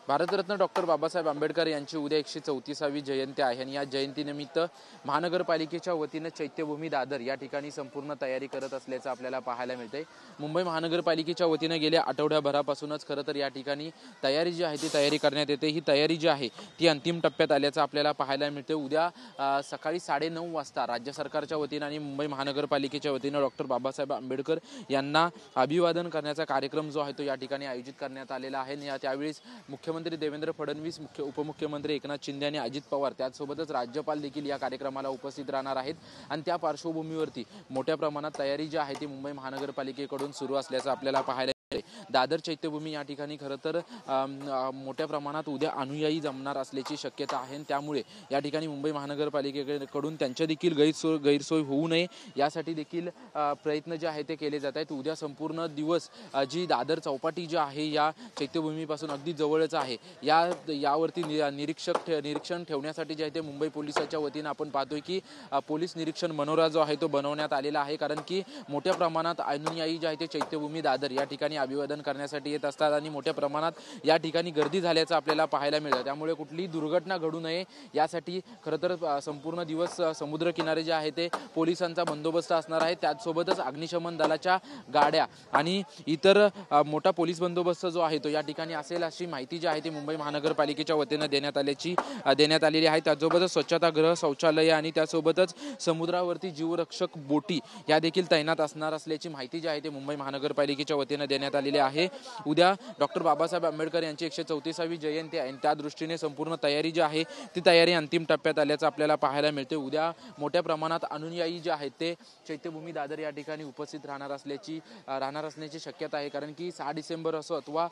Bharat Ratna doctor Babasaheb Ambedkar यांची उद्या 134वी जयंती आहे आणि या जयंतीनिमित्त महानगरपालिकेच्या वतीने चैत्यभूमी दादर या ठिकाणी संपूर्ण तयारी करत असल्याचं आपल्याला पाहायला मिळते। मुंबई महानगरपालिकेच्या वतीने गेल्या आठवड्याभरापासूनच खरं तर या ठिकाणी तयारी जी आहे ती तयारी करण्यात येते। ही तयारी जी आहे ती अंतिम टप्प्यात आल्याचं आपल्याला पाहायला मिळते। उद्या सकाळी 9:30 वाजता राज्य सरकारच्या वतीने आणि मुंबई महानगरपालिकेच्या वतीने डॉक्टर बाबासाहेब आंबेडकर यांना अभिवादन करण्याचा कार्यक्रम जो आहे तो या ठिकाणी आयोजित करण्यात आलेला आहे। त्यावेळेस मुख्यमंत्री देवेंद्र फडणवीस, उपमुख्यमंत्री एकनाथ शिंदे आणि अजित पवार त्याचसोबतच राज्यपाल देखील या कार्यक्रमाला उपस्थित राहणार आहेत आणि त्या पार्श्वभूमीवरती मोठ्या प्रमाणात तयारी जी आहे ती मुंबई महानगरपालिकेकडून सुरू असल्याचं आपल्याला पाहायला दादर चैत्यभूमी या ठिकाणी खरं तर मोठ्या प्रमाणात उद्या अनुयायी जमणार असल्याची शक्यता आहे। त्यामुळे या ठिकाणी मुंबई महानगरपालिकेकडून त्यांच्या देखील गैरसोय होऊ नये यासाठी देखील प्रयत्न जे आहे ते केले जात आहेत। उद्या संपूर्ण दिवस जी दादर चौपाटी जी आहे या चैत्यभूमीपासून अगदी जवळच आहे यावरती निरीक्षण ठेवण्यासाठी जे आहे ते मुंबई पोलिसांच्या वतीने आपण पाहतोय की पोलीस निरीक्षण मनोरा जो आहे तो बनवण्यात आलेला आहे, कारण की मोठ्या प्रमाणात अनुयायी जे आहे ते चैत्यभूमी दादर या ठिकाणी अभिवादन करण्यासाठी येत असतात आणि मोठ्या प्रमाणात या ठिकाणी गर्दी झाल्याचं आपल्याला पाहायला मिळतं। त्यामुळे कुठलीही दुर्घटना घडू नये यासाठी खरं तर संपूर्ण दिवस समुद्र किनारे जे आहे ते पोलिसांचा बंदोबस्त असणार आहे। त्याचसोबतच अग्निशमन दलाच्या गाड्या आणि इतर मोठा पोलीस बंदोबस्त जो आहे तो या ठिकाणी असेल अशी माहिती जी आहे ती मुंबई महानगरपालिकेच्या वतीने देण्यात आलेली आहे। त्याचसोबतच स्वच्छतागृह, शौचालय आणि त्यासोबतच समुद्रावरती जीवरक्षक बोटी या देखील तैनात असणार असल्याची माहिती जी आहे ती मुंबई महानगरपालिकेच्या वतीने देण्यात आलेली आहे। उद्या डॉक्टर बाबासाहेब आंबेडकर यांची 134वी जयंती आहे आणि त्या दृष्टीने संपूर्ण तयारी जी आहे ती तयारी अंतिम टप्प्यात आल्याचं आपल्याला पाहायला मिळते। उद्या मोठ्या प्रमाणात अनुयायी जे आहेत ते चैत्यभूमी दादर या ठिकाणी उपस्थित राहणार असण्याची शक्यता आहे, कारण की 6 डिसेंबर असो अथवा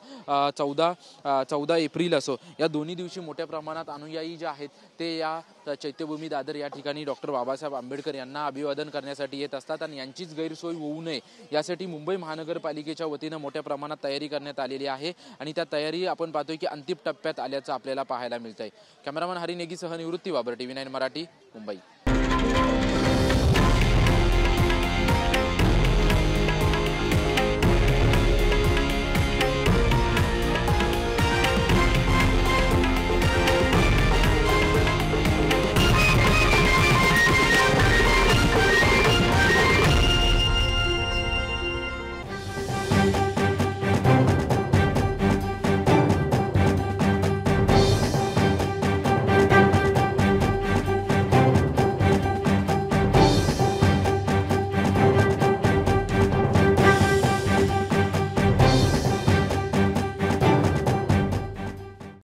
14 एप्रिल असो या दोन्ही दिवशी मोठ्या प्रमाणात अनुयायी जे आहेत ते या चैत्यभूमी दादर या ठिकाणी डॉक्टर बाबासाहेब आंबेडकर यांना अभिवादन करण्यासाठी येत असतात आणि यांचीच गैरसोय होऊ नये यासाठी मुंबई महानगरपालिकेच्या वतीने मोठ्या प्रमाणात तयारी करण्यात आलेली आहे आणि त्या तयारी आपण पाहतोय की अंतिम टप्प्यात आल्याचं आपल्याला पाहायला मिळतंय। कॅमेरामन हरी नेगीसह निवृत्ती बाबर, TV9 मराठी, मुंबई।